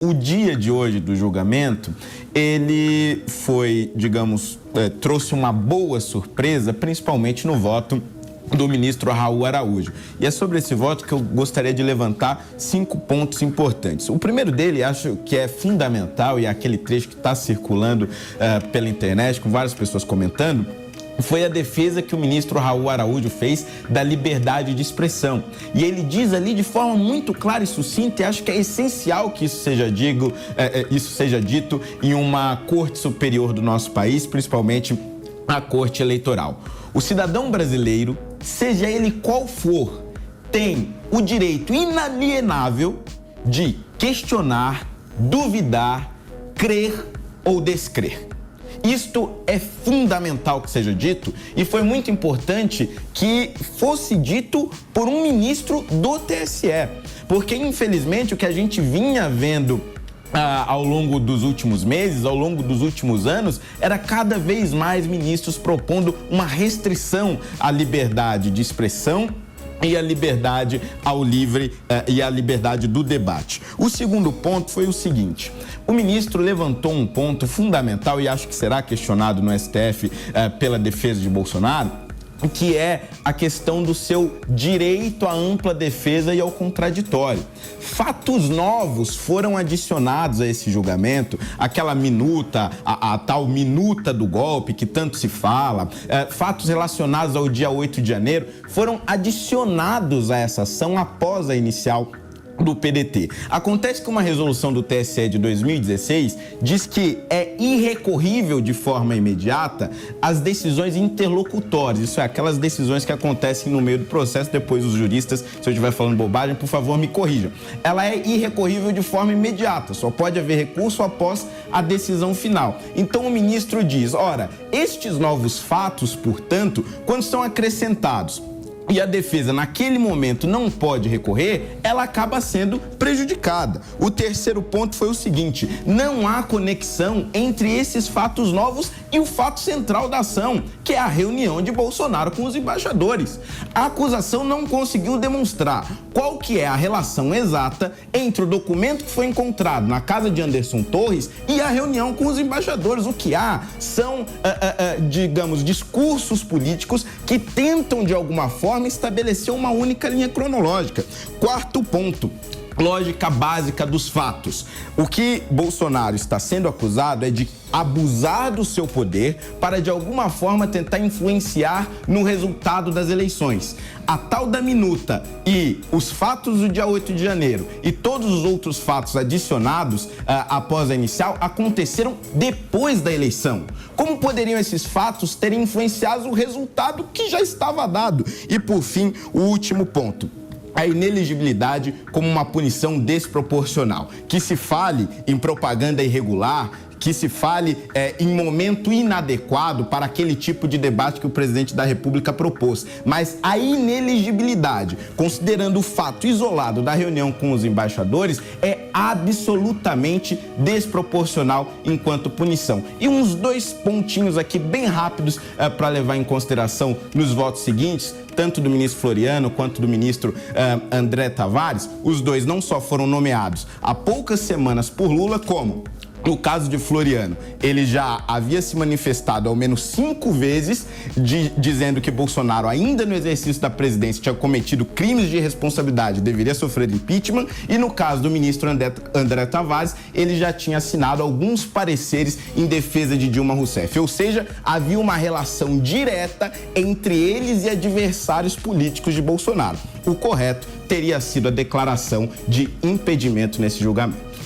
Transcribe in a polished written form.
O dia de hoje do julgamento, ele foi, digamos, trouxe uma boa surpresa, principalmente no voto do ministro Raul Araújo. E é sobre esse voto que eu gostaria de levantar 5 pontos importantes. O primeiro dele, acho que é fundamental, e é aquele trecho que está circulando pela internet, com várias pessoas comentando, foi a defesa que o ministro Raul Araújo fez da liberdade de expressão. E ele diz ali de forma muito clara e sucinta, e acho que é essencial que isso seja dito em uma corte superior do nosso país, principalmente a corte eleitoral. O cidadão brasileiro, seja ele qual for, tem o direito inalienável de questionar, duvidar, crer ou descrer. Isto é fundamental que seja dito e foi muito importante que fosse dito por um ministro do TSE, porque infelizmente o que a gente vinha vendo ao longo dos últimos meses, ao longo dos últimos anos, era cada vez mais ministros propondo uma restrição à liberdade de expressão e a liberdade ao livre e a liberdade do debate. O segundo ponto foi o seguinte: o ministro levantou um ponto fundamental e acho que será questionado no STF pela defesa de Bolsonaro, que é a questão do seu direito à ampla defesa e ao contraditório. Fatos novos foram adicionados a esse julgamento, aquela minuta, a tal minuta do golpe que tanto se fala, fatos relacionados ao dia 8 de janeiro foram adicionados a essa ação após a inicial do PDT. Acontece que uma resolução do TSE de 2016 diz que é irrecorrível de forma imediata as decisões interlocutórias, isso é, aquelas decisões que acontecem no meio do processo, depois os juristas, se eu estiver falando bobagem, por favor, me corrijam. Ela é irrecorrível de forma imediata, só pode haver recurso após a decisão final. Então o ministro diz, ora, estes novos fatos, portanto, quando são acrescentados e a defesa naquele momento não pode recorrer, ela acaba sendo prejudicada. O terceiro ponto foi o seguinte: não há conexão entre esses fatos novos e o fato central da ação, que é a reunião de Bolsonaro com os embaixadores. A acusação não conseguiu demonstrar qual que é a relação exata entre o documento que foi encontrado na casa de Anderson Torres e a reunião com os embaixadores. O que há são, digamos, discursos políticos que tentam, de alguma forma, estabelecer uma única linha cronológica. Quarto ponto: lógica básica dos fatos. O que Bolsonaro está sendo acusado é de abusar do seu poder para, de alguma forma, tentar influenciar no resultado das eleições. A tal da minuta e os fatos do dia 8 de janeiro e todos os outros fatos adicionados após a inicial aconteceram depois da eleição. Como poderiam esses fatos ter influenciado o resultado que já estava dado? E, por fim, o último ponto: a inelegibilidade como uma punição desproporcional. Que se fale em propaganda irregular, que se fale em momento inadequado para aquele tipo de debate que o presidente da República propôs. Mas a inelegibilidade, considerando o fato isolado da reunião com os embaixadores, é absolutamente desproporcional enquanto punição. E uns 2 pontinhos aqui bem rápidos para levar em consideração nos votos seguintes, tanto do ministro Floriano quanto do ministro André Tavares. Os dois não só foram nomeados há poucas semanas por Lula, como no caso de Floriano, ele já havia se manifestado ao menos 5 vezes, dizendo que Bolsonaro, ainda no exercício da presidência, tinha cometido crimes de responsabilidade, deveria sofrer impeachment. E no caso do ministro André Tavares, ele já tinha assinado alguns pareceres em defesa de Dilma Rousseff. Ou seja, havia uma relação direta entre eles e adversários políticos de Bolsonaro. O correto teria sido a declaração de impedimento nesse julgamento.